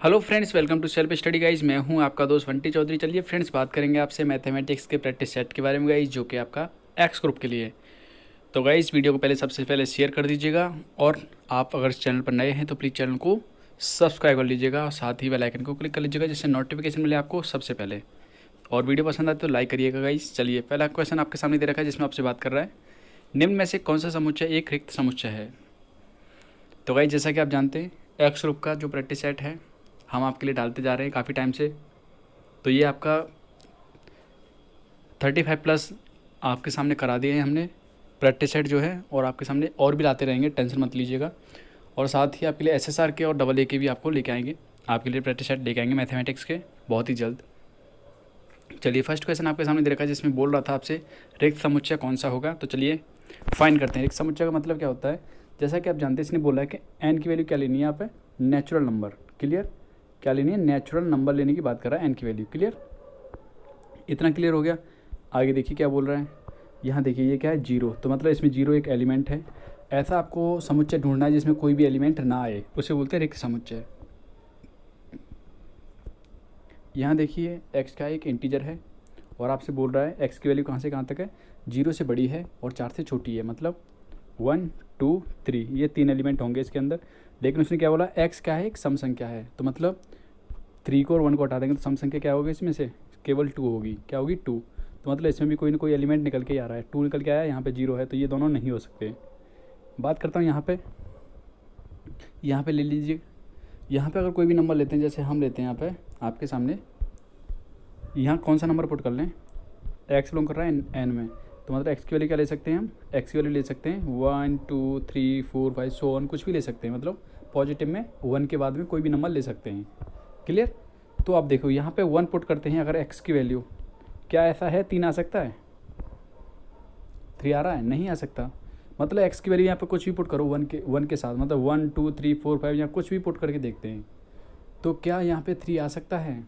Hello friends, welcome to self study guys. मैं हूं आपका दोस्त बंटी चौधरी। चलिए फ्रेंड्स, बात करेंगे आपसे मैथमेटिक्स के प्रैक्टिस सेट के बारे में गाइज, जो कि आपका एक्स ग्रुप के लिए है। तो गाइज, वीडियो को पहले सबसे पहले शेयर कर दीजिएगा, और आप अगर इस चैनल पर नए हैं तो प्लीज़ चैनल को सब्सक्राइब कर लीजिएगा और साथ ही बेल आइकन को क्लिक कर लीजिएगा, जिससे नोटिफिकेशन मिले आपको सबसे पहले। और वीडियो पसंद आए तो लाइक करिएगा गाइज। चलिए, पहला क्वेश्चन आपके सामने दे रखा है, जिसमें आपसे बात कर रहा है, निम्न में से कौन सा समुच्चय एक रिक्त समुच्चय है। तो गाइज, जैसा कि आप जानते हैं, एक्स ग्रुप का जो प्रैक्टिस सेट है हम आपके लिए डालते जा रहे हैं काफ़ी टाइम से। तो ये आपका 35+ आपके सामने करा दिए हैं हमने प्रैक्टिस सेट जो है, और आपके सामने और भी लाते रहेंगे, टेंशन मत लीजिएगा। और साथ ही आपके लिए एसएसआर के और AA के भी आपको लेके आएंगे, आपके लिए प्रैक्टिस सेट लेके आएंगे मैथमेटिक्स के बहुत ही जल्द। चलिए, फर्स्ट क्वेश्चन आपके सामने दे रखा है, जिसमें बोल रहा था आपसे रिक्त समुच्चय कौन सा होगा। तो चलिए फाइंड करते हैं। रिक्त समुच्चय का मतलब क्या होता है। जैसा कि आप जानते हैं, इसने बोला है कि एन की वैल्यू क्या लेनी है यहाँ पे, नेचुरल नंबर। क्लियर, क्या लेनी है, नेचुरल नंबर लेने की बात कर रहा है, एन की वैल्यू। क्लियर, इतना क्लियर हो गया। आगे देखिए क्या बोल रहा है, यहाँ देखिए ये क्या है, 0। तो मतलब इसमें 0 एक एलिमेंट है। ऐसा आपको समुच्चय ढूंढना है जिसमें कोई भी एलिमेंट ना आए, उसे बोलते हैं रिक्त समुच्चय। यहाँ देखिए एक्स का एक इंटीजर है, और आपसे बोल रहा है एक्स की वैल्यू कहाँ से कहाँ तक है, 0 से बड़ी है और 4 से छोटी है। मतलब 1 2 3 ये 3 एलिमेंट होंगे इसके अंदर। लेकिन उसने क्या बोला, एक्स क्या है, एक सम संख्या है। तो मतलब 3 को और 1 को हटा देंगे तो सम संख्या क्या होगी, इसमें से केवल 2 होगी। क्या होगी, 2। तो मतलब इसमें भी कोई ना कोई एलिमेंट निकल के आ रहा है। 2 निकल के आया, यहाँ पे 0 है, तो ये दोनों नहीं हो सकते। बात करता हूँ यहाँ पे ले लीजिए। यहाँ पे अगर कोई भी नंबर लेते हैं, जैसे हम लेते हैं यहाँ पे आपके सामने, यहाँ कौन सा नंबर पुट कर लें, एक्स बिलोंग कर रहा है एन में। तो मतलब एक्स की वैल्यू क्या ले सकते हैं हम, एक्स की वैल्यू ले सकते हैं 1 2 3 4 5 सो ऑन, कुछ भी ले सकते हैं। मतलब पॉजिटिव में 1 के बाद में कोई भी नंबर ले सकते हैं। क्लियर। तो आप देखो यहाँ पे 1 पुट करते हैं, अगर एक्स की वैल्यू, क्या ऐसा है 3 आ सकता है, 3 आ रहा है, नहीं आ सकता। मतलब एक्स की वैल्यू यहाँ पे कुछ भी पुट करो 1 के साथ, मतलब 1 2 3 4 5 या कुछ भी पुट करके देखते हैं, तो क्या यहाँ पे 3 आ सकता है।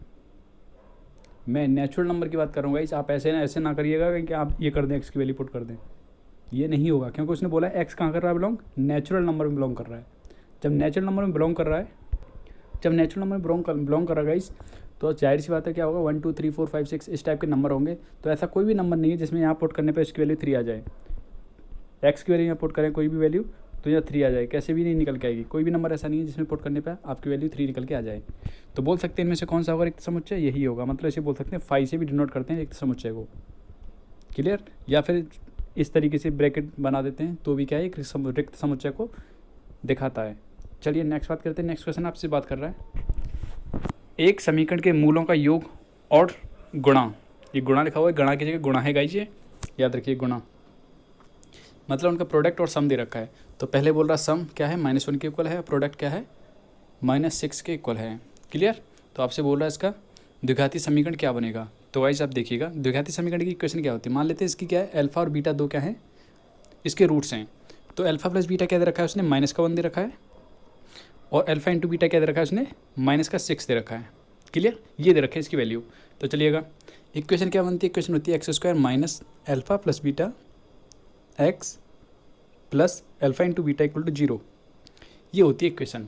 मैं नेचुरल नंबर की बात करूँगा। इस आप ऐसे ना करिएगा कि आप ये कर दें, एक्स की वैल्यू पुट कर दें, ये नहीं होगा। क्योंकि उसने बोला है एक्स कहाँ कर रहा है बिलोंग, नेचुरल नंबर में बिलोंग कर रहा है। जब नेचुरल नंबर में बिलोंग कर रहा है, बिलोंग कर रहा है गाइस, तो जाहिर सी बात है क्या होगा, 1 2 3 4 5 6 इस टाइप के नंबर होंगे। तो ऐसा कोई भी नंबर नहीं है जिसमें यहाँ पुट करने पर इसकी वैल्यू 3 आ जाए। एक्स की वैल्यू यहाँ पुट करें कोई भी वैल्यू, तो यहाँ 3 आ जाए, कैसे भी नहीं निकल के आएगी। कोई भी नंबर ऐसा नहीं है जिसमें पुट करने पर आपकी वैल्यू 3 निकल के आ जाए। तो बोल सकते हैं इनमें से कौन सा होगा रिक्त समुच्चय, यही होगा। मतलब इसे बोल सकते हैं 5 से भी डिनोट करते हैं रिक्त समुच्चय को। क्लियर। या फिर इस तरीके से ब्रैकेट बना देते हैं, तो भी क्या है, एक रिक्त समुच्चय को दिखाता है। चलिए नेक्स्ट बात करते हैं। नेक्स्ट क्वेश्चन आपसे बात कर रहा है, एक समीकरण के मूलों का योग और गुणा। ये गुणा लिखा हुआ है, गणा की जगह गुणा है गाइस, ये याद रखिए। गुणा मतलब उनका प्रोडक्ट और सम दे रखा है। तो पहले बोल रहा सम क्या है, -1 के इक्वल है, प्रोडक्ट क्या है, -6 के इक्वल है। क्लियर। तो आपसे बोल रहा है इसका द्विघाती समीकरण क्या बनेगा। तो गाइस आप देखिएगा, द्विघाती समीकरण की इक्वेशन क्या होती है। मान लेते हैं इसकी क्या है, अल्फा और बीटा दो क्या है, इसके रूट्स हैं। तो अल्फा प्लस बीटा क्या दे रखा है उसने, -1 दे रखा है, और अल्फा इंटू बीटा क्या दे रखा है उसने, -6 दे रखा है। क्लियर, ये दे रखा है इसकी वैल्यू। तो चलिएगा, इक्वेशन क्या बनती है, इक्वेशन होती है x² minus alpha plus beta x plus alpha into beta equal to 0। ये होती है इक्वेशन।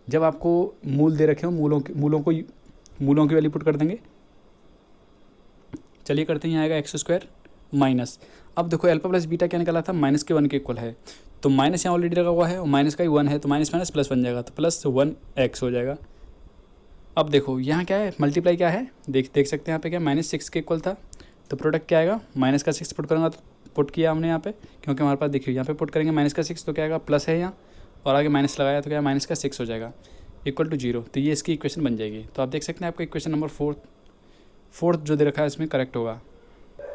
जब आपको मूल दे रखे हो, मूलों की वैल्यू पुट कर देंगे। चलिए करते हैं, यहाँ आएगा x² माइनस, अब देखो अल्फा प्लस बीटा क्या निकला था, -1 के इक्वल है। तो माइनस यहाँ ऑलरेडी लगा हुआ है, और माइनस का ही 1 है, तो माइनस माइनस प्लस बन जाएगा, तो +1x हो जाएगा। अब देखो यहाँ क्या है, मल्टीप्लाई क्या है, देख सकते हैं यहाँ पे क्या, -6 के इक्वल था। तो प्रोडक्ट क्या आएगा, -6 पुट करूँगा, तो पुट किया हमने यहाँ पे, क्योंकि हमारे पास देखिए यहाँ पे पुट करेंगे -6, तो क्या आएगा, प्लस है यहाँ, और आगे माइनस लगाया तो क्या -6 हो जाएगा, इक्वल टू 0। तो ये इसकी इक्वेशन बन जाएगी। तो आप देख सकते हैं आपका इक्वेशन नंबर फोर्थ जो दे रखा है इसमें करेक्ट होगा।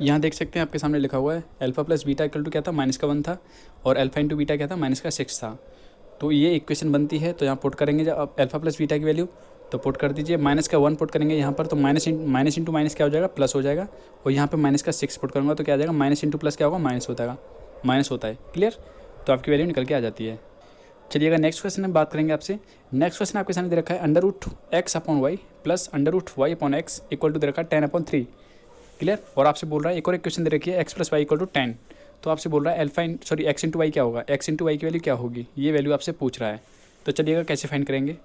यहाँ देख सकते हैं आपके सामने लिखा हुआ है alpha plus beta equal to क्या था, -1 था, और अल्फा इंटू बीटा क्या था, -6 था। तो ये इक्वेशन बनती है। तो यहाँ पुट करेंगे जब अल्फा प्लस बीटा की वैल्यू, तो पुट कर दीजिए, -1 पुट करेंगे यहाँ पर, तो माइनस इंटू माइनस क्या हो जाएगा, प्लस हो जाएगा। और यहाँ पे -6 पुट करूँगा तो क्या आ जाएगा, माइनस इंटू प्लस क्या होगा, माइनस होता है। क्लियर। तो आपकी वैल्यू निकल के आ जाती है। चलिएगा नेक्स्ट क्वेश्चन में बात करेंगे आपसे। नेक्स्ट क्वेश्चन आपके सामने दे रखा है √x/y plus √y/x equal to दे रखा है 10/3। क्लियर। और आपसे बोल रहा है एक और इक्वेशन दे रखी है x + y = 10। तो आपसे बोल रहा है x इंटू वाई क्या होगा, x इंटू वाई की वैल्यू क्या होगी, ये वैल्यू आपसे पूछ रहा है। तो चलिएगा कैसे फाइंड करेंगे।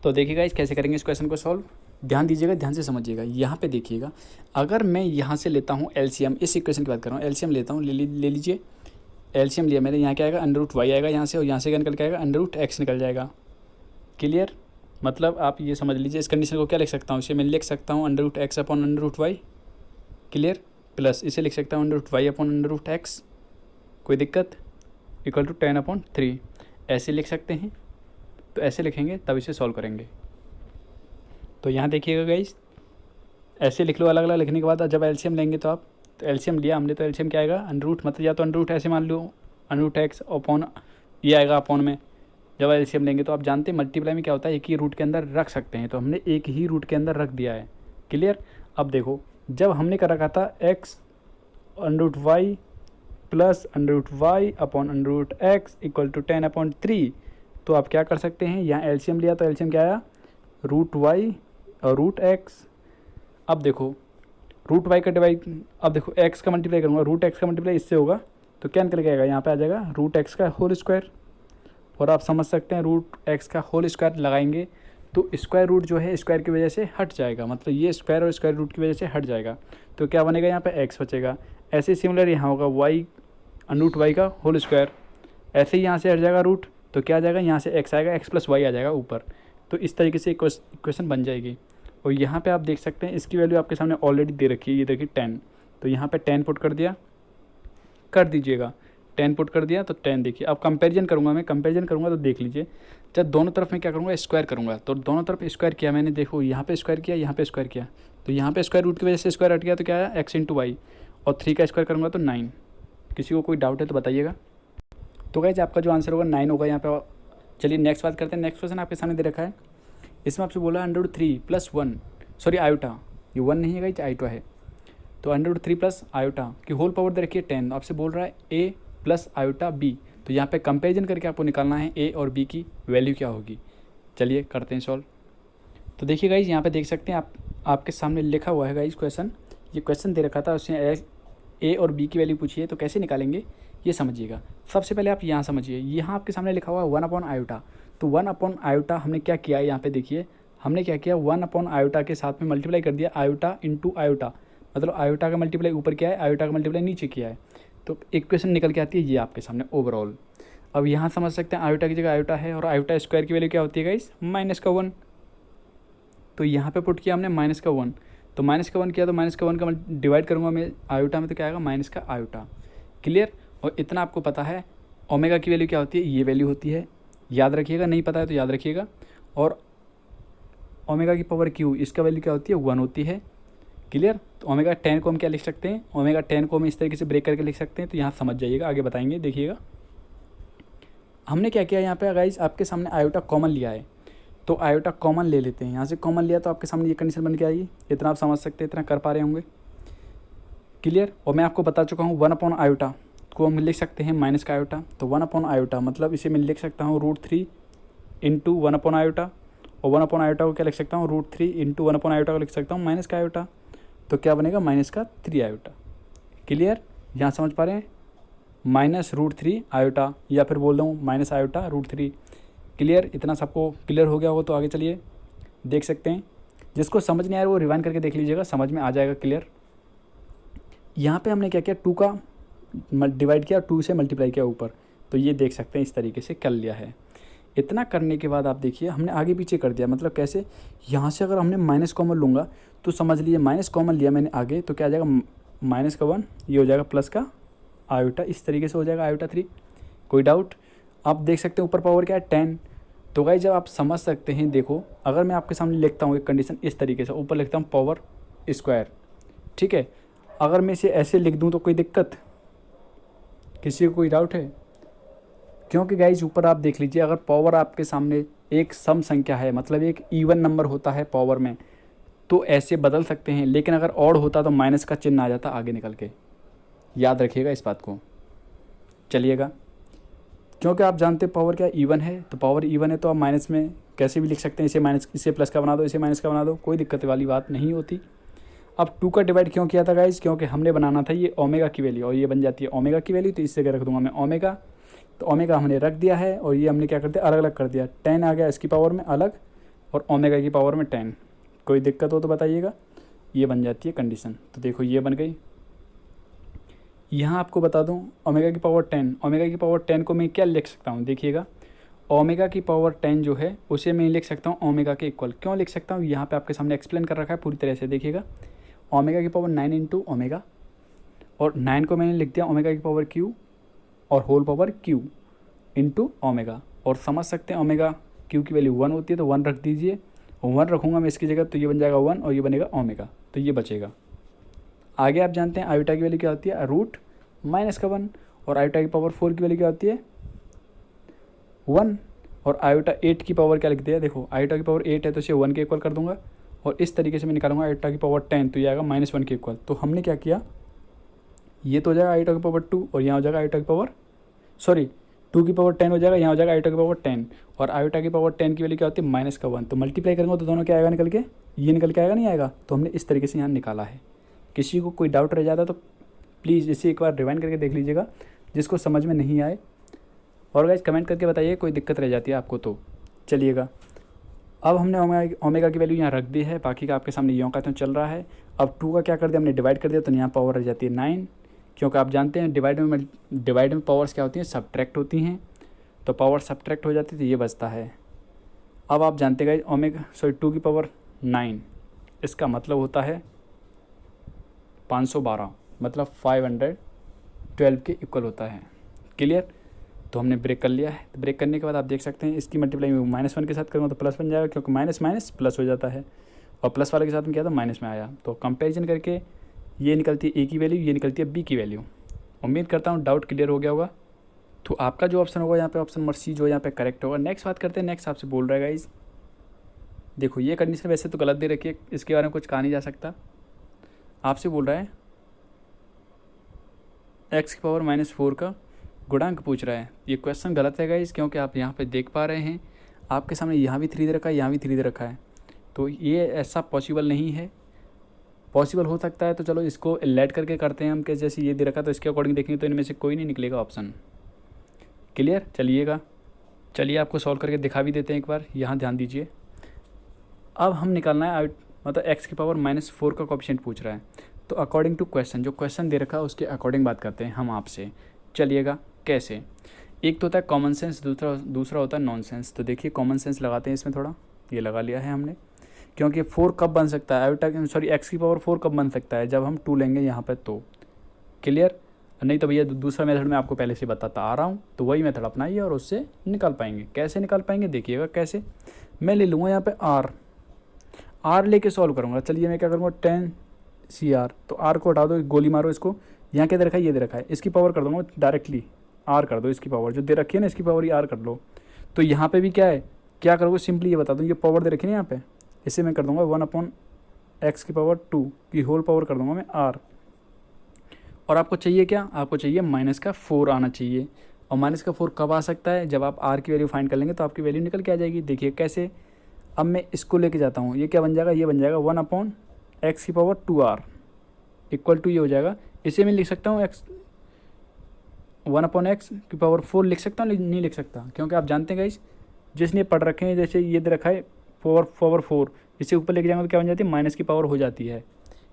तो देखिए गाइस कैसे करेंगे इस क्वेश्चन को सॉल्व। ध्यान दीजिएगा, ध्यान से समझिएगा। यहाँ पे देखिएगा, अगर मैं यहाँ से लेता हूँ एलसीएम, इस इक्वेशन की बात कर रहा हूँ, एलसीएम लेता हूँ, ले लीजिए। एलसीएम लिया मैंने, यहाँ क्या आएगा √y आएगा यहाँ से, और यहाँ से क्या निकल के आएगा √x निकल जाएगा। क्लियर? मतलब आप ये समझ लीजिए, इस कंडीशन को क्या लिख सकता हूँ, इसे मैं लिख सकता हूँ √x upon √y। Clear? Plus इसे लिख सकता हूँ √y अपॉन √x, कोई दिक्कत, इक्वल टू 10/3 ऐसे लिख सकते हैं। तो ऐसे लिखेंगे तब इसे सॉल्व करेंगे। तो यहाँ देखिएगा गाइस, ऐसे लिख लो अलग अलग लिखने के बाद जब एलसीएम लेंगे तो आप, तो एलसीएम लिया हमने, तो एलसीएम क्या आएगा √ मतलब या तो √ ऐसे मान लो √x अपॉन ये आएगा अपॉन में। जब एलसीएम लेंगे तो आप जानते हैं मल्टीप्लाई में क्या होता है, एक ही रूट के अंदर रख सकते हैं, तो हमने एक ही रूट के अंदर रख दिया है। क्लियर? अब देखो, जब हमने कर रखा था x √y plus √y upon √x equal to 10/3, तो आप क्या कर सकते हैं, यहाँ एलसीएम लिया तो एलसीएम क्या आया √y और √x। अब देखो √y का डिवाइड, अब देखो x का मल्टीप्लाई करूँगा, √x का मल्टीप्लाई इससे होगा तो क्या निकल के आएगा, यहाँ पे आ जाएगा √x का होल स्क्वायर। और आप समझ सकते हैं √x का होल स्क्वायर लगाएंगे तो स्क्वायर रूट जो है स्क्वायर की वजह से हट जाएगा, मतलब ये स्क्वायर और स्क्वायर रूट की वजह से हट जाएगा, तो क्या बनेगा यहाँ पे x बचेगा। ऐसे सिमिलर यहाँ होगा y √y का होल स्क्वायर, ऐसे ही यहाँ से हट जाएगा रूट, तो क्या आ जाएगा यहाँ से x आएगा, x + y आ जाएगा ऊपर। तो इस तरीके से इक्वेशन बन जाएगी। और यहाँ पे आप देख सकते हैं इसकी वैल्यू आपके सामने ऑलरेडी दे रखी है, ये देखिए 10, तो यहाँ पे 10 पुट कर दिया, कर दीजिएगा 10 पुट कर दिया तो 10। देखिए अब कंपैरिजन करूँगा, मैं कंपैरिजन करूँगा तो देख लीजिए, जब दोनों तरफ मैं क्या करूँगा स्क्वायर करूँगा, तो दोनों तरफ स्क्वायर किया मैंने, देखो यहाँ पे स्क्वायर किया, यहाँ पे स्क्वायर किया, तो यहाँ पे स्क्वायर रूट की वजह से स्क्वायर हट गया, तो क्या आया x × y, और 3 का स्क्वायर करूँगा तो 9। किसी को कोई डाउट है तो बताइएगा। तो गाइस आपका जो आंसर होगा 9 होगा यहाँ पे। चलिए नेक्स्ट बात करते हैं। नेक्स्ट क्वेश्चन आपके सामने दे रखा है, इसमें आपसे बोला √3 + 1, सॉरी आयोटा, ये 1 नहीं है गाइस, आयोटा है। तो √3 + आयोटा की होल पावर दे रखी है 10, आपसे बोल रहा है a + आयोटा b, तो यहाँ पे कंपेरिजन करके आपको निकालना है a और b की वैल्यू क्या होगी। चलिए करते हैं सॉल्व। तो देखिए गाइस यहाँ पे देख सकते हैं आपके सामने लिखा हुआ है गाइस क्वेश्चन, ये क्वेश्चन दे रखा था, उसने a और b की वैल्यू पूछी है, तो कैसे निकालेंगे ये समझिएगा। सबसे पहले आप यहाँ समझिए, यहाँ आपके सामने लिखा हुआ है 1/आयोटा, तो 1/आयोटा हमने क्या किया है, यहाँ पे देखिए हमने क्या किया, 1/आयोटा के साथ में मल्टीप्लाई कर दिया आयोटा × आयोटा, मतलब आयोटा का मल्टीप्लाई ऊपर किया है, आयोटा का मल्टीप्लाई नीचे किया है, तो इक्वेशन निकल के आती है ये आपके सामने ओवरऑल। अब यहाँ समझ सकते हैं आयोटा की जगह आयोटा है, और आयोटा स्क्वायर की वैल्यू क्या होती है गाइस -1, तो यहाँ पे पुट किया हमने -1, तो -1 किया तो -1 का डिवाइड करूँगा मैं आयोटा में, तो क्या आएगा माइनस का आयोटा। क्लियर? और इतना आपको पता है ओमेगा की वैल्यू क्या होती है, ये वैल्यू होती है, याद रखिएगा, नहीं पता है तो याद रखिएगा। और ओमेगा की पावर q, इसका वैल्यू क्या होती है 1 होती है। क्लियर? तो ओमेगा 10 को हम क्या लिख सकते हैं, ओमेगा 10 को हम इस तरीके से ब्रेक करके लिख सकते हैं, तो यहाँ समझ जाइएगा, आगे बताएंगे। देखिएगा हमने क्या किया, यहाँ पे गाइस आपके सामने आयोटा कॉमन लिया है, तो आयोटा कॉमन ले लेते हैं, यहाँ से कॉमन लिया तो आपके सामने ये कंडीशन बन के आएगी। इतना आप समझ सकते हैं, इतना कर पा रहे होंगे। क्लियर? और मैं आपको बता चुका हूँ 1/आयोटा को हम लिख सकते हैं माइनस का आयोटा, तो 1/आयोटा मतलब इसे मैं लिख सकता हूँ √3 × 1/आयोटा, और 1/आयोटा को क्या लिख सकता हूँ √3 × 1/आयोटा को लिख सकता हूँ माइनस का आयोटा, तो क्या बनेगा -3 आयोटा। क्लियर? यहाँ समझ पा रहे हैं, -√3 आयोटा, या फिर बोल दूँ माइनस आयोटा √3। क्लियर? इतना सबको क्लियर हो गया हो तो आगे चलिए देख सकते हैं। जिसको समझ नहीं आया वो रिवाइंड करके देख लीजिएगा, समझ में आ जाएगा क्लियर। यहाँ पे हमने क्या किया, 2 का डिवाइड किया, 2 से मल्टीप्लाई किया ऊपर, तो ये देख सकते हैं इस तरीके से कर लिया है। इतना करने के बाद आप देखिए हमने आगे पीछे कर दिया, मतलब कैसे, यहाँ से अगर हमने माइनस कॉमन लूँगा तो समझ लीजिए माइनस कॉमन लिया मैंने आगे, तो क्या आ जाएगा -1, ये हो जाएगा प्लस का आयोटा, इस तरीके से हो जाएगा आयोटा 3। कोई डाउट? आप देख सकते हैं ऊपर पावर क्या है 10, तो गाइस जब आप समझ सकते हैं, देखो अगर मैं आपके सामने लिखता हूँ एक कंडीशन इस तरीके से, ऊपर लिखता हूँ पावर स्क्वायर, ठीक है, अगर मैं इसे ऐसे लिख दूँ तो कोई दिक्कत, किसी को कोई डाउट है? क्योंकि गाइज ऊपर आप देख लीजिए, अगर पावर आपके सामने एक सम संख्या है, मतलब एक इवन नंबर होता है पावर में, तो ऐसे बदल सकते हैं, लेकिन अगर ऑड होता तो माइनस का चिन्ह आ जाता आगे निकल के। याद रखिएगा इस बात को, चलिएगा, क्योंकि आप जानते हैं पावर क्या इवन है, तो पावर इवन है तो आप माइनस में कैसे भी लिख सकते हैं, इसे माइनस, इसे प्लस का बना दो, इसे माइनस का बना दो, कोई दिक्कत वाली बात नहीं होती। अब 2 का डिवाइड क्यों किया था गाइज, क्योंकि हमने बनाना था ये ओमेगा की वैल्यू, और ये बन जाती है ओमेगा की वैल्यू, तो इस जगह रख दूंगा मैं ओमेगा, तो ओमेगा हमने रख दिया है, और ये हमने क्या कर दिया अलग अलग कर दिया, 10 आ गया इसकी पावर में अलग, और ओमेगा की पावर में 10। कोई दिक्कत हो तो बताइएगा। ये बन जाती है कंडीशन। तो देखो ये बन गई। यहाँ आपको बता दूँ ओमेगा की पावर 10, ओमेगा की पावर 10 को मैं क्या लिख सकता हूँ, देखिएगा ओमेगा की पावर 10 जो है उसे मैं लिख सकता हूँ ओमेगा के इक्वल। क्यों लिख सकता हूँ, यहाँ पे आपके सामने एक्सप्लेन कर रखा है पूरी तरह से। देखिएगा ओमेगा की पावर 9 इंटू ओमेगा, और 9 को मैंने लिख दिया ओमेगा की पावर क्यू और whole power q into omega. और समझ सकते हैं ओमेगा क्यू की वैल्यू 1 होती है, तो 1 रख दीजिए, और 1 रखूँगा मैं इसकी जगह, तो ये बन जाएगा 1 और ये बनेगा ओमेगा, तो ये बचेगा। आगे आप जानते हैं आयोटा की वैल्यू क्या होती है, रूट माइनस का 1, और आयोटा की पावर 4 की वैल्यू क्या होती है 1, और आयोटा 8 की पावर क्या लिख दिया, देखो आयोटा की पावर 8 है तो इसे 1 के इक्वल कर दूंगा, और इस तरीके से मैं निकालूंगा आयोटा की पावर 10, तो ये आएगा -1 के इक्वल। तो हमने क्या किया, ये तो हो जाएगा आयोटा की पावर 2 और यहाँ हो जाएगा आयोटा की पावर 2 की पावर 10 हो जाएगा, यहाँ हो जाएगा आयोटा की पावर 10, और आयोटा की पावर 10 की वैल्यू क्या होती है -1। तो मल्टीप्लाई करेंगे तो दोनों क्या आएगा निकल के, ये निकल के आएगा नहीं आएगा। तो हमने इस तरीके से यहाँ निकाला है। किसी को कोई डाउट रह जाता तो प्लीज़ इसे एक बार रिवाइंड करके देख लीजिएगा, जिसको समझ में नहीं आए। और गाइस कमेंट करके बताइए कोई दिक्कत रह जाती है आपको तो। चलिएगा अब हमने ओमेगा की वैल्यू यहाँ रख दी है, बाकी का आपके सामने यों का तो चल रहा है। अब 2 का क्या कर दिया हमने, डिवाइड कर दिया, तो यहाँ पावर रह जाती है 9, क्योंकि आप जानते हैं डिवाइड में पावर्स क्या होती हैं, सब्ट्रैक्ट होती हैं, तो पावर सब्ट्रैक्ट हो जाती है, तो ये बचता है। अब आप जानते गाइस 2 की पावर 9 इसका मतलब होता है 512, मतलब 512 के इक्वल होता है। क्लियर। तो हमने ब्रेक कर लिया है। तो ब्रेक करने के बाद आप देख सकते हैं इसकी मल्टीप्लाई में -1 के साथ करूँगा तो प्लस बन जाएगा, क्योंकि माइनस माइनस प्लस हो जाता है, और प्लस वाले के साथ में क्या था माइनस में आया। तो कंपैरिजन करके ये निकलती है ए की वैल्यू, ये निकलती है बी की वैल्यू। उम्मीद करता हूँ डाउट क्लियर हो गया होगा। तो आपका जो ऑप्शन होगा यहाँ पे ऑप्शन नंबर सी जो यहाँ पे करेक्ट होगा। नेक्स्ट बात करते हैं, नेक्स्ट आपसे बोल रहा है गाइस, देखो ये कंडीशन वैसे तो गलत दे रखी है, इसके बारे में कुछ कहा नहीं जा सकता। आपसे बोल रहा है x की पावर -4 का गुणांक पूछ रहा है। ये क्वेश्चन गलत है गाइस, क्योंकि आप यहाँ पे देख पा रहे हैं आपके सामने यहाँ भी 3 दे रखा है, यहाँ भी 3 दे रखा है, तो ये ऐसा पॉसिबल नहीं है। पॉसिबल हो सकता है तो चलो इसको लेट करके करते हैं हम, कि जैसे ये दे रखा तो इसके अकॉर्डिंग देखेंगे तो इनमें से कोई नहीं निकलेगा ऑप्शन। क्लियर। चलिए आपको सॉल्व करके दिखा भी देते हैं एक बार, यहाँ ध्यान दीजिए। अब हम निकालना है मतलब x की पावर -4 का कोएफिशिएंट पूछ रहा है, तो अकॉर्डिंग टू क्वेश्चन, जो क्वेश्चन दे रखा है उसके अकॉर्डिंग बात करते हैं हम आपसे। चलिएगा कैसे, एक तो होता है कॉमन सेंस, दूसरा होता है नॉन सेंस। तो देखिए कॉमन सेंस लगाते हैं इसमें थोड़ा, ये लगा लिया है हमने, क्योंकि 4 कब बन सकता है x की पावर 4 कब बन सकता है, जब हम 2 लेंगे यहाँ पर तो। क्लियर। नहीं तो भैया दूसरा मेथड मैं आपको पहले से बताता आ रहा हूँ, तो वही मेथड अपनाइए और उससे निकाल पाएंगे। कैसे निकाल पाएंगे देखिएगा कैसे। मैं ले लूँगा यहाँ पे r लेके सॉल्व करूँगा। चलिए मैं क्या करूँगा 10 CR, तो r को हटा दो, गोली मारो इसको, यहाँ क्या दे रखा है, ये दे रखा है, इसकी पावर कर दूँगा डायरेक्टली r कर दो, इसकी पावर जो दे रखी है ना इसकी पावर ही r कर लो। तो यहाँ पे भी क्या है, क्या करोगे सिंपली ये बता दूँ, ये पावर दे रखी है ना यहाँ पे, इसे मैं कर दूँगा 1/x की पावर 2 की होल पावर कर दूँगा मैं r। और आपको चाहिए क्या, आपको चाहिए -4 आना चाहिए। और -4 कब आ सकता है, जब आप r की वैल्यू फाइंड कर लेंगे तो आपकी वैल्यू निकल के आ जाएगी। देखिए कैसे, अब मैं इसको लेके जाता हूँ, ये क्या बन जाएगा, ये बन जाएगा 1/x की पावर 2r इक्वल टू ये हो जाएगा। इसे मैं लिख सकता हूँ 1/x की पावर 4 लिख सकता हूँ, नहीं लिख सकता, क्योंकि आप जानते हैं गाइस जिसने पढ़ रखे हैं, जैसे ये दे रखा है पावर 4, इसे ऊपर लेके जाएंगे तो क्या बन जाती है, माइनस की पावर हो जाती है।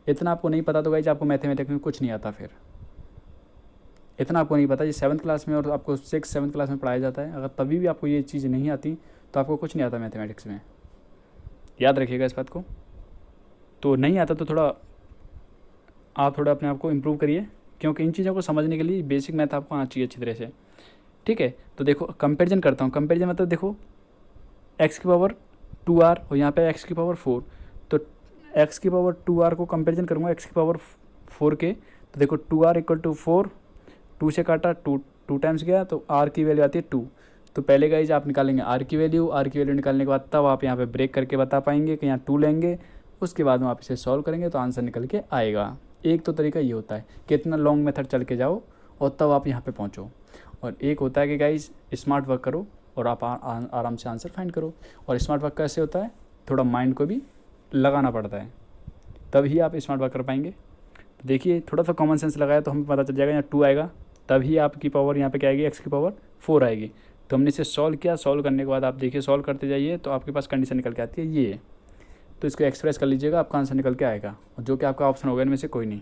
इतना आपको नहीं पता तो गाइस आपको मैथमेटिक्स में कुछ नहीं आता, फिर इतना आपको नहीं पता। ये 7th क्लास में और आपको 6th-7th क्लास में पढ़ाया जाता है, अगर तभी भी आपको ये चीज़ नहीं आती तो आपको कुछ नहीं आता मैथमेटिक्स में, याद रखिएगा इस बात को। तो नहीं आता तो आप थोड़ा अपने आप को इम्प्रूव करिए, क्योंकि इन चीज़ों को समझने के लिए बेसिक मैथ आपको आना चाहिए अच्छी तरह से। ठीक है, तो देखो कंपैरिजन करता हूँ। कंपैरिजन मतलब देखो x की पावर 2r और यहाँ पे x की पावर 4, तो x की पावर 2r को कंपैरिजन करूँगा x की पावर 4 के, तो देखो 2r इक्वल टू 4, 2 से काटा 2 टाइम्स गया, तो r की वैल्यू आती है 2। तो पहले गाइज आप निकालेंगे r की वैल्यू निकालने के बाद तब आप यहाँ पे ब्रेक करके बता पाएंगे कि यहाँ 2 लेंगे, उसके बाद में आप इसे सॉल्व करेंगे तो आंसर निकल के आएगा। एक तो तरीका ये होता है कि इतना लॉन्ग मेथड चल के जाओ और तब आप यहाँ पे पहुँचो, और एक होता है कि गाइज स्मार्ट वर्क करो और आप आराम से आंसर फाइंड करो। और स्मार्ट वर्क कैसे होता है, थोड़ा माइंड को भी लगाना पड़ता है, तभी आप स्मार्ट वर्क कर पाएंगे। देखिए थोड़ा सा कॉमन सेंस लगाया तो हमें पता चल जाएगा यहाँ 2 आएगा, तभी आपकी पावर यहाँ पे क्या आएगी, x की पावर 4 आएगी। तो हमने इसे सॉल्व किया। सॉल्व करने के बाद आप देखिए, सॉल्व करते जाइए तो आपके पास कंडीशन निकल के आती है ये, तो इसको एक्सप्रेस कर लीजिएगा, आपका आंसर निकल के आएगा, और जो कि आपका ऑप्शन होगा इनमें से कोई नहीं।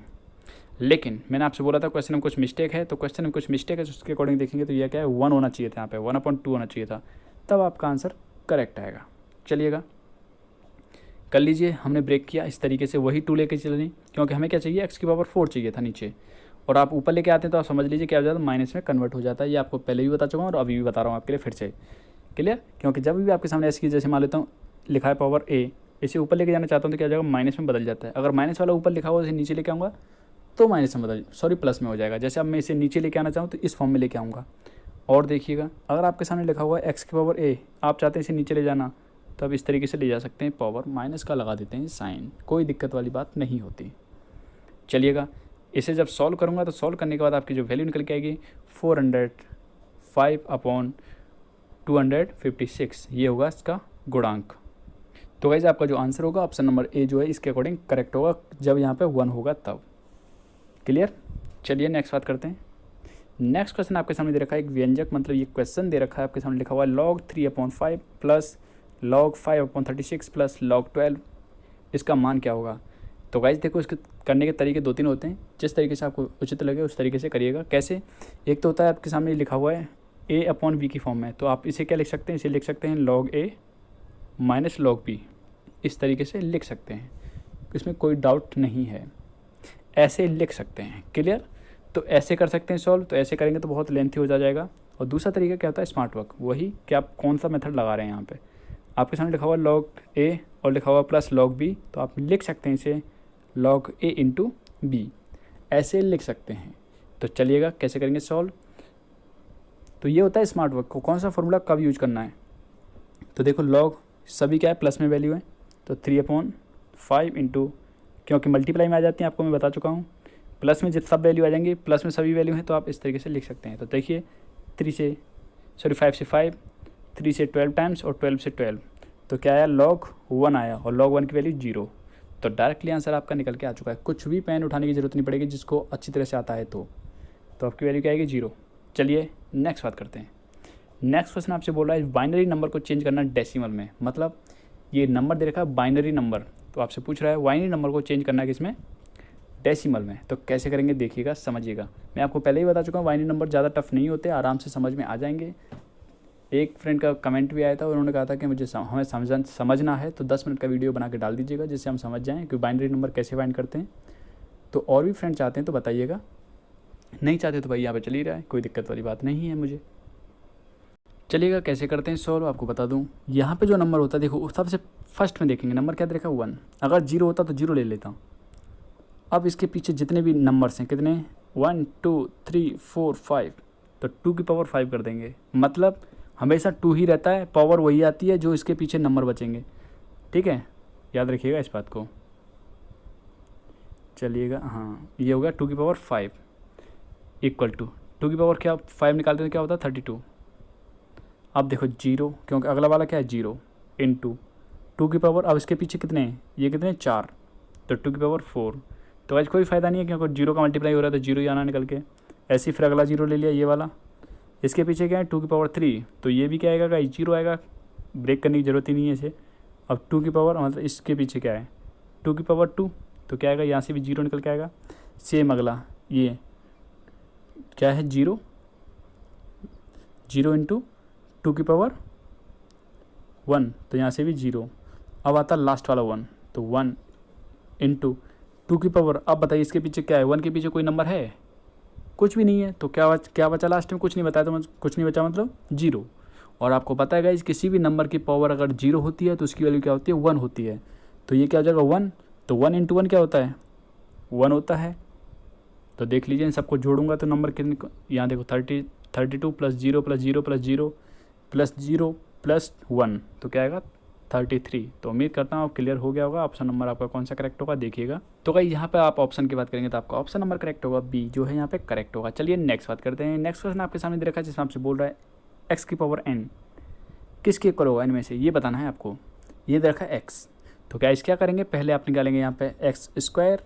लेकिन मैंने आपसे बोला था क्वेश्चन में कुछ मिस्टेक है, तो क्वेश्चन में कुछ मिस्टेक है, उसके अकॉर्डिंग देखेंगे तो यह क्या है, 1 होना चाहिए था, यहाँ पे 1/2 होना चाहिए था, तब आपका आंसर करेक्ट आएगा। चलिएगा कर लीजिए। हमने ब्रेक किया इस तरीके से, वही 2 लेके चलें, क्योंकि हमें क्या चाहिए, x⁴ चाहिए था नीचे, और आप ऊपर लेके आते हैं तो आप समझ लीजिए क्या हो जाता है, माइनस में कन्वर्ट हो जाता है। ये आपको पहले भी बता चुका हूँ और अभी भी बता रहा हूँ आपके लिए फिर से, क्लियर। क्योंकि जब भी आपके सामने ऐसी जैसे मान लेता हूँ लिखा है पावर a, इसे ऊपर लेके जाना चाहता हूँ तो क्या हो जाएगा, माइनस में बदल जाता है। अगर माइनस वाला ऊपर लिखा हुआ इसे नीचे लेके आऊँगा तो माइनस में प्लस में हो जाएगा। जैसे अब मैं इसे नीचे लेके आना चाहूँ तो इस फॉर्म में लेके आऊँगा। और देखिएगा, अगर आपके सामने लिखा हुआ है x⁴a, आप चाहते हैं इसे नीचे ले जाना, तब इस तरीके से ले जा सकते हैं, पावर माइनस का लगा देते हैं साइन, कोई दिक्कत वाली बात नहीं होती। चलिएगा, इसे जब सॉल्व करूँगा तो सॉल्व करने के बाद आपकी जो वैल्यू निकल के आएगी 405/256, ये होगा इसका गुणांक। तो गाइस आपका जो आंसर होगा ऑप्शन नंबर ए जो है इसके अकॉर्डिंग करेक्ट होगा, जब यहाँ पे 1 होगा तब। क्लियर। चलिए नेक्स्ट बात करते हैं। नेक्स्ट क्वेश्चन आपके सामने दे रखा है एक व्यंजक, मतलब ये क्वेश्चन दे रखा है आपके सामने, लिखा हुआ है log 3/5 plus log 5/36 plus log 12, इसका मान क्या होगा। तो गाइस देखो, इसके करने के तरीके 2-3 होते हैं, जिस तरीके से आपको उचित लगे उस तरीके से करिएगा। कैसे, एक तो होता है आपके सामने लिखा हुआ है a/b की फॉर्म में, तो आप इसे क्या लिख सकते हैं, इसे लिख सकते हैं log a minus log b, इस तरीके से लिख सकते हैं, इसमें कोई डाउट नहीं है, ऐसे लिख सकते हैं। क्लियर। तो ऐसे कर सकते हैं सॉल्व, तो ऐसे करेंगे तो बहुत लेंथी हो जाएगा। और दूसरा तरीका क्या होता है, स्मार्ट वर्क, वही कि आप कौन सा मेथड लगा रहे हैं। यहाँ पे आपके सामने लिखा हुआ log a और लिखा हुआ प्लस log b, तो आप लिख सकते हैं इसे log a इंटू b, ऐसे लिख सकते हैं। तो चलिएगा कैसे करेंगे सॉल्व। तो ये होता है स्मार्ट वर्क को कौन सा फॉर्मूला कब यूज करना है। तो देखो, log सभी क्या है, प्लस में वैल्यू है, तो 3/5 इंटू, क्योंकि मल्टीप्लाई में आ जाती हैं, आपको मैं बता चुका हूँ, प्लस में जब सब वैल्यू आ जाएंगी, प्लस में सभी वैल्यू हैं, तो आप इस तरीके से लिख सकते हैं। तो देखिए 5 से 5, 3 से 12 टाइम्स और 12 से 12, तो क्या आया, log 1 आया, और log 1 की वैल्यू 0। तो डायरेक्टली आंसर आपका निकल के आ चुका है, कुछ भी पेन उठाने की ज़रूरत नहीं पड़ेगी, जिसको अच्छी तरह से आता है तो आपकी वैल्यू क्या आएगी, 0। चलिए नेक्स्ट बात करते हैं। नेक्स्ट क्वेश्चन आपसे बोल रहा है बाइनरी नंबर को चेंज करना डेसिमल में, मतलब ये नंबर दे रखा है बाइनरी नंबर, तो आपसे पूछ रहा है बाइनरी नंबर को चेंज करना है किसमें, डेसिमल में। तो कैसे करेंगे देखिएगा, समझिएगा। मैं आपको पहले ही बता चुका हूँ बाइनरी नंबर ज़्यादा टफ नहीं होते, आराम से समझ में आ जाएंगे। एक फ्रेंड का कमेंट भी आया था, उन्होंने कहा था कि मुझे हमें समझना है, तो 10 मिनट का वीडियो बना के डाल दीजिएगा, जिससे हम समझ जाएँ कि बाइनरी नंबर कैसे फाइंड करते हैं। तो और भी फ्रेंड चाहते हैं तो बताइएगा, नहीं चाहते तो भाई यहाँ पे चल ही रहा है, कोई दिक्कत वाली बात नहीं है मुझे। चलिएगा कैसे करते हैं सॉल्व, आपको बता दूं। यहाँ पे जो नंबर होता है, देखो सबसे फर्स्ट में देखेंगे नंबर क्या देखा, 1। अगर 0 होता तो 0 ले लेता हूँ। अब इसके पीछे जितने भी नंबर्स हैं, कितने, 1 2 3 4 5, तो 2 की पावर 5 कर देंगे, मतलब हमेशा 2 ही रहता है, पावर वही आती है जो इसके पीछे नंबर बचेंगे। ठीक है, याद रखिएगा इस बात को। चलिएगा, हाँ ये हो गया 2 की पावर 5 इक्वल टू 2 की पावर क्या 5 निकालते हैं, क्या होता है 32। अब देखो 0, क्योंकि अगला वाला क्या है 0 इंटू 2 की पावर, अब इसके पीछे कितने हैं, ये कितने 4, तो 2 की पावर 4। तो आज कोई फ़ायदा नहीं है, क्योंकि 0 का मल्टीप्लाई हो रहा है तो 0 ही आना निकल के। ऐसे ही फिर अगला 0 ले लिया, ये वाला, इसके पीछे क्या है 2 की पावर 3, तो ये भी क्या आएगा, 0 आएगा, ब्रेक करने की ज़रूरत ही नहीं है इसे। अब 2 की पावर, मतलब इसके पीछे क्या है 2 की पावर 2, तो क्या आएगा, यहाँ से भी 0 निकल के आएगा। सेम अगला ये क्या है 0 इंटू 2 की पावर 1, तो यहाँ से भी 0। अब आता लास्ट वाला 1, तो 1 इंटू 2 की पावर, अब बताइए इसके पीछे क्या है, 1 के पीछे कोई नंबर है, कुछ भी नहीं है, तो क्या बचा लास्ट में, कुछ नहीं बताया, तो कुछ नहीं बचा मतलब 0। और आपको पता है गाइस, किसी भी नंबर की पावर अगर 0 होती है तो उसकी वैल्यू क्या होती है, 1 होती है। तो ये क्या हो जाएगा 1, तो 1 इंटू 1 क्या होता है, 1 होता है। तो देख लीजिए, इन सबको जोड़ूंगा तो नंबर कितने, यहाँ देखो 32 plus 0 plus 0 plus 0 plus 0 plus 1, तो क्या आएगा 33। तो उम्मीद करता हूँ आप क्लियर हो गया होगा। ऑप्शन नंबर आपका कौन सा करेक्ट होगा देखिएगा। तो भाई यहाँ पे आप ऑप्शन की बात करेंगे तो आपका ऑप्शन नंबर करेक्ट होगा, बी जो है यहाँ पे करेक्ट होगा। चलिए नेक्स्ट बात करते हैं। नेक्स्ट क्वेश्चन आपके सामने दे रखा है, जिसमें आपसे बोल रहा है एक्स की पावर n किसके इक्वल होगा, इनमें से ये बताना है आपको। ये दे रखा है एक्स, तो क्या क्या करेंगे, पहले आप निकालेंगे यहाँ पे एक्स स्क्वायर,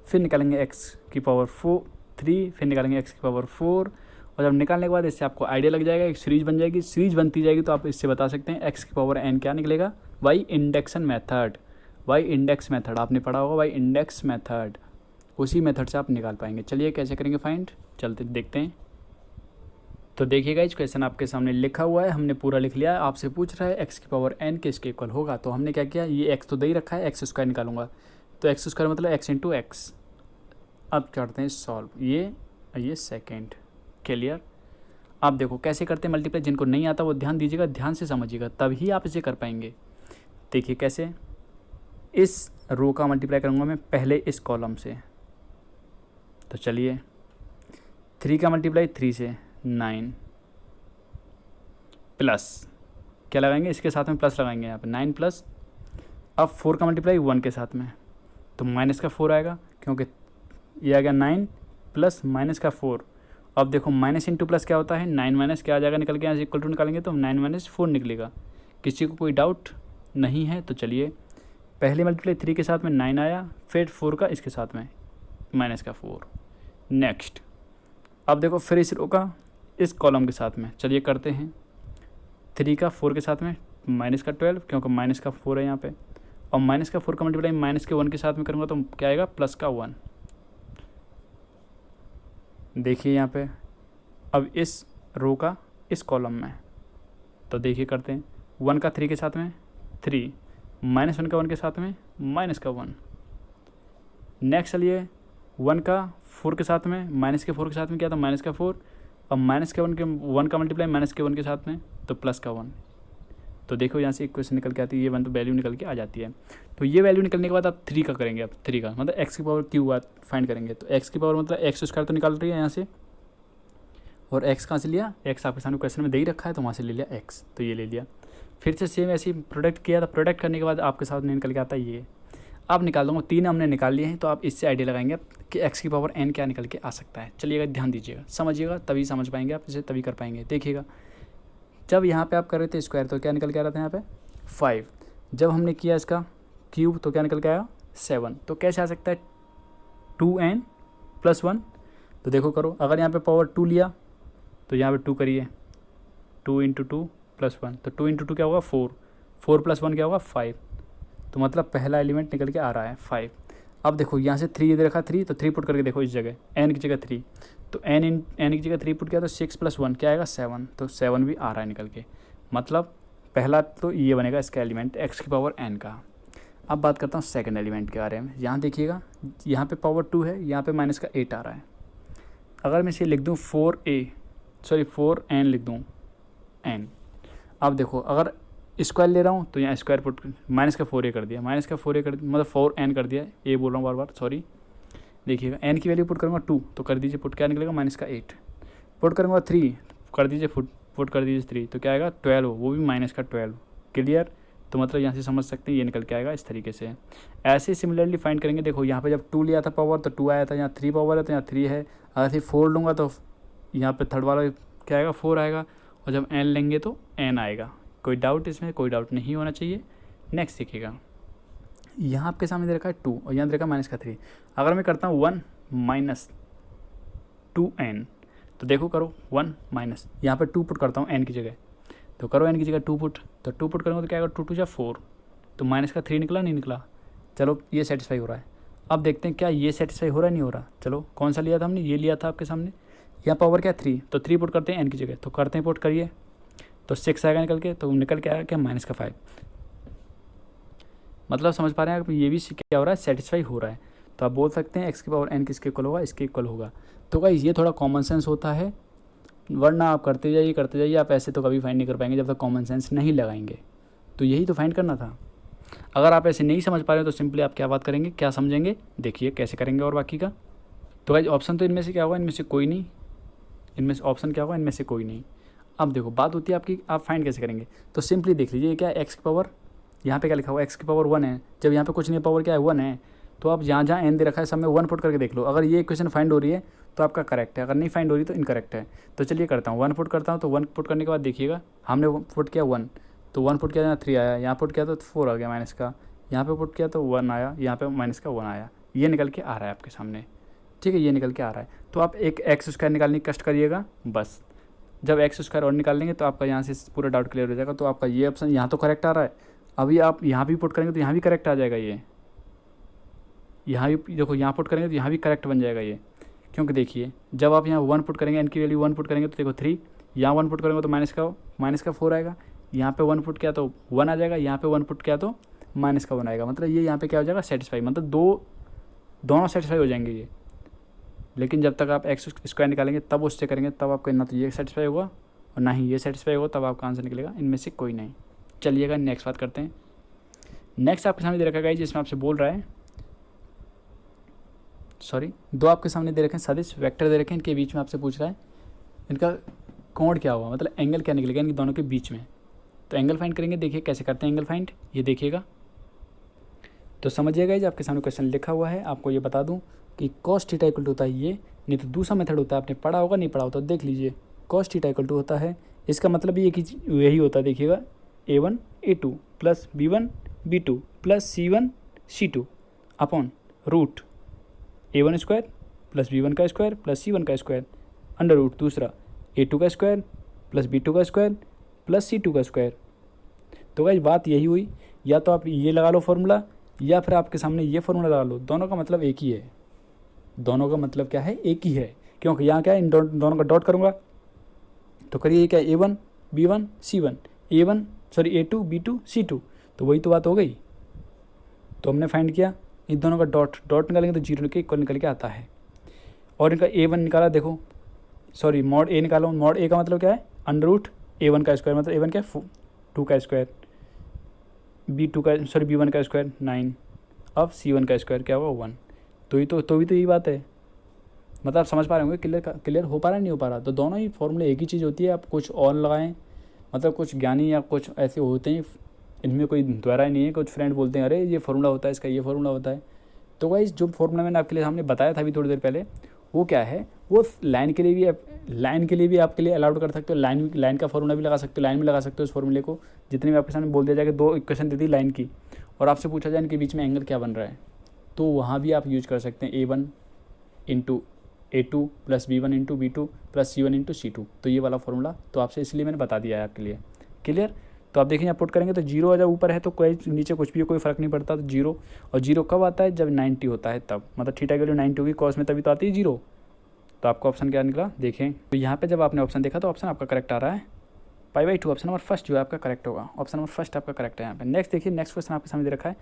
फिर निकालेंगे एक्स की पावर 3, फिर निकालेंगे एक्स की पावर 4, और जब निकालने के बाद इससे आपको आइडिया लग जाएगा, एक सीरीज बन जाएगी, सीरीज बनती जाएगी तो आप इससे बता सकते हैं एक्स की पावर एन क्या निकलेगा, by induction method, by index method आपने पढ़ा होगा, वाई इंडेक्स मेथड, उसी मेथड से आप निकाल पाएंगे। चलिए कैसे करेंगे फाइंड, चलते देखते हैं। तो देखिएगा इस क्वेश्चन आपके सामने लिखा हुआ है, हमने पूरा लिख लिया है। आपसे पूछ रहा है एक्स की पावर एन किसके इक्वल होगा, तो हमने क्या किया, ये एक्स तो दे ही रखा है, एक्स स्क्वायर निकालूंगा, तो एक्स स्क्वायर मतलब एक्स इंटू एक्स। अब करते हैं सॉल्व, ये सेकेंड, क्लियर। अब देखो कैसे करते हैं मल्टीप्लाई, जिनको नहीं आता वो ध्यान दीजिएगा, ध्यान से समझिएगा, तभी आप इसे कर पाएंगे। देखिए कैसे, इस रो का मल्टीप्लाई करूँगा मैं पहले इस कॉलम से, तो चलिए 3 का मल्टीप्लाई 3 से 9 प्लस क्या लगाएंगे, इसके साथ में प्लस लगाएंगे यहाँ पे 9 प्लस, अब 4 का मल्टीप्लाई 1 के साथ में, तो माइनस का 4 आएगा, क्योंकि ये आ गया 9 प्लस माइनस का 4। अब देखो माइनस इंटू प्लस क्या होता है, 9 माइनस क्या आ जाएगा निकल के, यहाँ से इक्वल टू निकालेंगे तो 9 माइनस 4 निकलेगा। किसी को कोई डाउट नहीं है तो चलिए, पहले मल्टीप्लाई 3 के साथ में 9 आया, फिर 4 का इसके साथ में माइनस का 4। नेक्स्ट अब देखो फिर इस रो का इस कॉलम के साथ में, चलिए करते हैं 3 का 4 के साथ में माइनस का 12, क्योंकि माइनस का 4 है यहाँ पे, और माइनस का 4 का मल्टीप्लाई माइनस के 1 के साथ में करूँगा तो क्या आएगा, प्लस का 1। देखिए यहाँ पे अब इस रो का इस कॉलम में, तो देखिए करते हैं 1 का 3 के साथ में 3, माइनस 1 का 1 के साथ में माइनस का 1। नेक्स्ट चलिए 1 का 4 के साथ में माइनस के 4 के साथ में क्या था, माइनस का 4, और माइनस के 1 का मल्टीप्लाई माइनस के 1 के साथ में तो प्लस का 1। तो देखो यहाँ से इक्वेशन निकल के आती है, ये 1 तो वैल्यू निकल के आ जाती है। तो ये वैल्यू निकलने के बाद आप 3 का करेंगे, आप 3 का मतलब एक्स की पावर क्यू बात फाइंड करेंगे, तो एक्स की पावर मतलब एक्स स्क्वायर तो निकाल रही है यहाँ से, और एक्स कहाँ से लिया, एक्स आपके सामने क्वेश्चन में दे ही रखा है तो वहाँ से ले लिया एक्स, तो ये ले लिया। फिर से सेम ऐसे ही प्रोडक्ट किया था, प्रोडक्ट करने के बाद आपके साथ निकल के आता है ये, अब निकाल दूँगा, 3 हमने निकाल लिए हैं, तो आप इससे आइडिया लगाएंगे कि एक्स की पावर एन क्या निकल के आ सकता है। चलिएगा ध्यान दीजिएगा, समझिएगा, तभी समझ पाएंगे आप इसे, तभी कर पाएंगे। देखिएगा जब यहाँ पे आप कर रहे थे स्क्वायर तो क्या निकल के आ रहा था यहाँ पे 5, जब हमने किया इसका क्यूब तो क्या निकल के आया 7, तो कैसे आ सकता है 2n + 1। तो देखो करो, अगर यहाँ पे पावर 2 लिया तो यहाँ पे 2 करिए, 2 × 2 + 1, तो 2 × 2 क्या होगा 4, 4 + 1 क्या होगा 5, तो मतलब पहला एलिमेंट निकल के आ रहा है 5। अब देखो यहाँ से 3 दे रखा 3, तो 3 पुट करके देखो इस जगह n की जगह 3, तो n की जगह 3 पुट किया तो 6 + 1 क्या आएगा 7, तो 7 भी आ रहा है निकल के, मतलब पहला तो ये बनेगा इसका एलिमेंट एक्स की पावर n का। अब बात करता हूँ सेकंड एलिमेंट के बारे में। यहाँ देखिएगा, यहाँ पे पावर 2 है, यहाँ पे माइनस का 8 आ रहा है। अगर मैं इसे लिख दूँ 4n लिख दूँ n, अब देखो अगर स्क्वायर ले रहा हूँ तो यहाँ स्क्वायर पुट माइनस का 4a कर दिया, माइनस का 4a कर मतलब 4n कर दिया, ए बोल रहा हूँ बार बार सॉरी। देखिएगा n की वैल्यू पुट करूँगा 2, तो कर दीजिए पुट, क्या निकलेगा माइनस का 8, पुट करूँगा 3, कर दीजिए पुट कर दीजिए 3, तो क्या आएगा 12, वो भी माइनस का 12। क्लियर, तो मतलब यहाँ से समझ सकते हैं ये निकल के आएगा इस तरीके से। ऐसे सिमिलरली फाइंड करेंगे, देखो यहाँ पे जब 2 लिया था पावर तो 2 आया था, यहाँ 3 पावर है तो यहाँ 3 है, अगर फिर 4 लूँगा तो यहाँ पे थर्ड वाला क्या आएगा 4 आएगा, और जब n लेंगे तो n आएगा। कोई डाउट इसमें, कोई डाउट नहीं होना चाहिए। नेक्स्ट देखिएगा, यहाँ आपके सामने दे रखा है 2 और यहाँ दे रखा है -3। अगर मैं करता हूँ 1 - 2n, तो देखो करो 1 माइनस, यहाँ पे 2 पुट करता हूँ n की जगह, तो करो n की जगह 2 पुट, तो 2 पुट करूँगा तो क्या आएगा 2 × 2 = 4, तो माइनस का 3 निकला नहीं निकला। चलो ये सेटिस्फाई हो रहा है। अब देखते हैं क्या ये सेटिस्फाई हो रहा है नहीं हो रहा। चलो कौन सा लिया था हमने, ये लिया था आपके सामने, यहाँ पावर क्या 3, तो 3 पुट करते हैं n की जगह, तो करते हैं पुट करिए तो 6 आएगा निकल के, तो निकल के आएगा क्या माइनस का 5। मतलब समझ पा रहे हैं आप, ये भी क्या हो रहा है सेटिस्फाई हो रहा है। तो आप बोल सकते हैं एक्स की पावर n किसके इक्वल होगा, इसके इक्वल होगा। तो गाइस ये थोड़ा कॉमन सेंस होता है, वरना आप करते जाइए, आप ऐसे तो कभी फाइंड नहीं कर पाएंगे जब तक कॉमन सेंस नहीं लगाएंगे। तो यही तो फाइंड करना था। अगर आप ऐसे नहीं समझ पा रहे हो तो सिंपली आप क्या बात करेंगे, क्या समझेंगे, देखिए कैसे करेंगे और बाकी का। तो गाइस ऑप्शन तो इनमें से क्या होगा, इनमें से कोई नहीं, इनमें से ऑप्शन क्या होगा, इनमें से कोई नहीं। अब देखो बात होती है आपकी, आप फाइंड कैसे करेंगे। तो सिंपली देख लीजिए क्या एक्स की पावर, यहाँ पे क्या लिखा हुआ एक्स की पावर 1 है, जब यहाँ पे कुछ नहीं पावर क्या है 1 है, तो आप जहाँ जहाँ n दे रखा है सब में 1 पुट करके देख लो। अगर ये इक्वेशन फाइंड हो रही है तो आपका करेक्ट है, अगर नहीं फाइंड हो रही तो इनकरेक्ट है। तो चलिए करता हूँ 1 पुट करता हूँ, तो 1 पुट करने के बाद देखिएगा हमने पुट किया 1, तो 1 पुट किया यहाँ 3 आया, यहाँ पुट किया तो 4 आ गया माइनस का, यहाँ पे पुट किया तो 1 आया, यहाँ पे माइनस का 1 आया, ये निकल के आ रहा है आपके सामने। ठीक है, ये निकल के आ रहा है। तो आप एक एक्स स्क्वायर निकालने की कष्ट करिएगा बस। जब एक्स स्क्वायर और निकाल लेंगे तो आपका यहाँ से पूरा डाउट क्लियर हो जाएगा। तो आपका ये ऑप्शन यहाँ तो करेक्ट आ रहा है। अभी आप यहाँ भी पुट करेंगे तो यहाँ भी करेक्ट आ जाएगा ये। यहाँ भी देखो, यहाँ पुट करेंगे तो यहाँ भी करेक्ट बन जाएगा ये। क्योंकि देखिए जब आप यहाँ 1 पुट करेंगे, एन की वैल्यू 1 पुट करेंगे तो देखो 3, यहाँ 1 पुट करेंगे तो माइनस का 4 आएगा। यहाँ पे 1 पुट किया तो 1 आ जाएगा, यहाँ पे 1 पुट किया तो माइनस का 1 आएगा। मतलब ये यहाँ पे क्या हो जाएगा, सेटिस्फाई, मतलब दोनों सेटिस्फाई हो जाएंगे ये। लेकिन जब तक आप एक्स स्क्वायर निकालेंगे तब उससे करेंगे, तब आपका ना तो ये सेटिस्फाई होगा और ना ही ये सेटिस्फाई होगा, तब आपका आंसर निकलेगा इनमें से कोई नहीं। चलिएगा नेक्स्ट बात करते हैं। नेक्स्ट आपके सामने दे रखा है जिसमें आपसे बोल रहा है, सॉरी, दो आपके सामने दे रखे हैं सदिश वेक्टर दे रखे हैं, इनके बीच में आपसे पूछ रहा है इनका कोण क्या होगा, मतलब एंगल क्या निकलेगा इनके दोनों के बीच में। तो एंगल फाइंड करेंगे, देखिए कैसे करते हैं एंगल फाइंड, ये देखिएगा। तो समझिएगा जो आपके सामने क्वेश्चन लिखा हुआ है, आपको ये बता दूं कि cos थीटा इक्वल टू होता है ये, नहीं तो दूसरा मेथड होता है, आपने पढ़ा होगा नहीं पढ़ा होता देख लीजिए। cos थीटा इक्वल टू होता है, इसका मतलब ये कि यही होता है, देखिएगा a1 a2 plus b1 b2 plus c1 c2 upon root a1 square plus b1 का स्क्वायर प्लस c1 का स्क्वायर अंडर रूट दूसरा a2 का स्क्वायर प्लस b2 का स्क्वायर प्लस c2 का स्क्वायर। तो गाइस बात यही हुई, या तो आप ये लगा लो फॉर्मूला या फिर आपके सामने ये फॉर्मूला लगा लो, दोनों का मतलब एक ही है। दोनों का मतलब क्या है, एक ही है। क्योंकि यहाँ क्या है, इन दोनों का डॉट करूँगा तो करिए क्या, a1 b1 c1 a2 b2 c2, तो वही तो बात हो गई। तो हमने फाइंड किया इन दोनों का डॉट निकालेंगे तो जीरो के इक्वल निकल के आता है। और इनका a1 निकाला, देखो सॉरी मॉड a निकालो, मॉड a का मतलब क्या है, अंडर रूट a1 का स्क्वायर, मतलब a1 क्या है 2 का स्क्वायर, b1 का स्क्वायर 9, अब c1 का स्क्वायर क्या होगा 1। तो भी तो यही बात है। मतलब आप समझ पा रहे होंगे, क्लियर हो पा रहा है नहीं हो पा रहा। तो दोनों ही फॉर्मूले एक ही चीज़ होती है, आप कुछ और लगाएं, मतलब कुछ ज्ञानी या कुछ ऐसे होते हैं, इनमें कोई द्वारा ही नहीं है। कुछ फ्रेंड बोलते हैं अरे ये फॉर्मूला होता है, इसका ये फॉर्मूला होता है। तो गाइस जो फॉर्मूला मैंने आपके लिए सामने बताया था अभी थोड़ी देर पहले, वो क्या है, वो लाइन के लिए भी आपके लिए अलाउड कर सकते हो। लाइन का फॉर्मूला भी लगा सकते हो, लाइन में लगा सकते हो इस फॉर्मूले को। जितने भी आपके सामने बोल दिया जाएगा, 2 इक्वेशन दे दी लाइन की और आपसे पूछा जाए इनके बीच में एंगल क्या बन रहा है, तो वहाँ भी आप यूज कर सकते हैं a1 into a2 plus b1 into b2 plus c1 into c2। तो ये वाला फॉर्मूला तो आपसे इसलिए मैंने बता दिया है आपके लिए, क्लियर। तो आप देखिए यहाँ पुट करेंगे तो जीरो अगर ऊपर है तो कोई नीचे कुछ भी कोई फ़र्क नहीं पड़ता, तो जीरो। और जीरो कब आता है, जब 90 होता है तब, मतलब थीटा की वैल्यू 90 होगी, कॉस में तभी तो आती है जीरो। तो आपका ऑप्शन क्या निकला देखें। तो यहाँ पे जब आपने ऑप्शन देखा तो ऑप्शन आपका करेक्ट आ रहा है, π/2 ऑप्शन नंबर फर्स्ट जो है आपका करेक्ट होगा, ऑप्शन नंबर फर्स्ट आपका करेक्ट है यहाँ पे। नेक्स्ट देखिए, नेक्स्ट क्वेश्चन आपके सामने दे रखा है।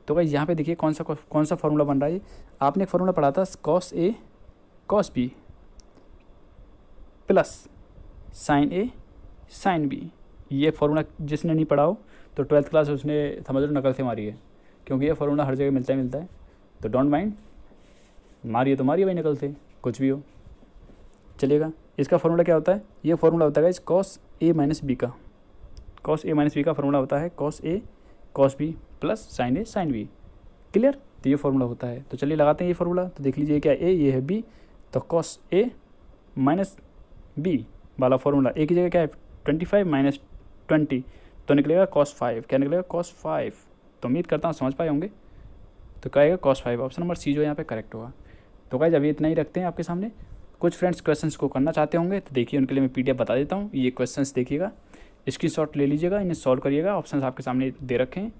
तो भाई यहाँ पे देखिए कौन सा फॉर्मूला बन रहा है। आपने एक फॉर्मूला पढ़ा था cos A cos B plus sin A sin B। ये फार्मूला जिसने नहीं पढ़ा हो तो 12th क्लास उसने समझ लो नकल से मारी है, क्योंकि ये फार्मूला हर जगह मिलता है। तो डोंट माइंड, मारिए तो मारिए भाई नकल से, कुछ भी हो चलिएगा। इसका फार्मूला क्या होता है, ये फार्मूला होता है cos A - B का, cos A - B का फार्मूला होता है cos A cos B plus sin A sin B, clear. तो ये फार्मूला होता है। तो चलिए लगाते हैं ये फार्मूला। तो देख लीजिए क्या A ये है B, तो cos A - B वाला फार्मूला A की जगह क्या है 25 - 20, तो निकलेगा cos 5। क्या निकलेगा cos 5। तो उम्मीद करता हूँ समझ पाए होंगे। तो क्या आएगा cos 5, ऑप्शन नंबर C जो यहाँ पे करेक्ट होगा। तो गाइस अभी इतना ही रखते हैं आपके सामने। कुछ फ्रेंड्स क्वेश्चंस को करना चाहते होंगे तो देखिए उनके लिए मैं PDF बता देता हूँ। ये क्वेश्चंस देखिएगा, स्क्रीनशॉट ले लीजिएगा, इन्हें सॉल्व करिएगा। ऑप्शंस आपके सामने दे रखे हैं,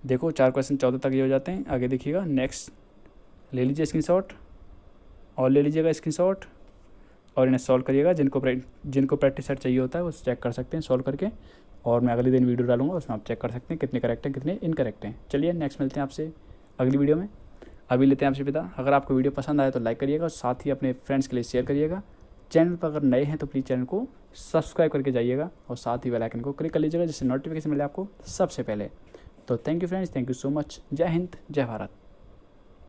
देखो 4 क्वेश्चन 14 तक ये हो जाते हैं। आगे देखिएगा, नेक्स्ट ले लीजिए स्क्रीनशॉट और ले लीजिएगा स्क्रीनशॉट और इन्हें सॉल्व करिएगा। जिनको प्रैक्टिस सेट चाहिए होता है वो चेक कर सकते हैं सॉल्व करके, और मैं अगले दिन वीडियो डालूंगा, उसमें आप चेक कर सकते हैं कितने करेक्ट हैं कितने इनकरेक्ट हैं। चलिए नेक्स्ट मिलते हैं आपसे अगली वीडियो में। अभी लेते हैं आपसे विदा। अगर आपको वीडियो पसंद आए तो लाइक करिएगा और साथ ही अपने फ्रेंड्स के लिए शेयर करिएगा। चैनल पर अगर नए हैं तो प्लीज़ चैनल को सब्सक्राइब करके जाइएगा और साथ ही बेल आइकन को क्लिक कर लीजिएगा, जिससे नोटिफिकेशन मिले आपको सबसे पहले। तो thank you friends, thank you so much. जय हिंद, जय भारत।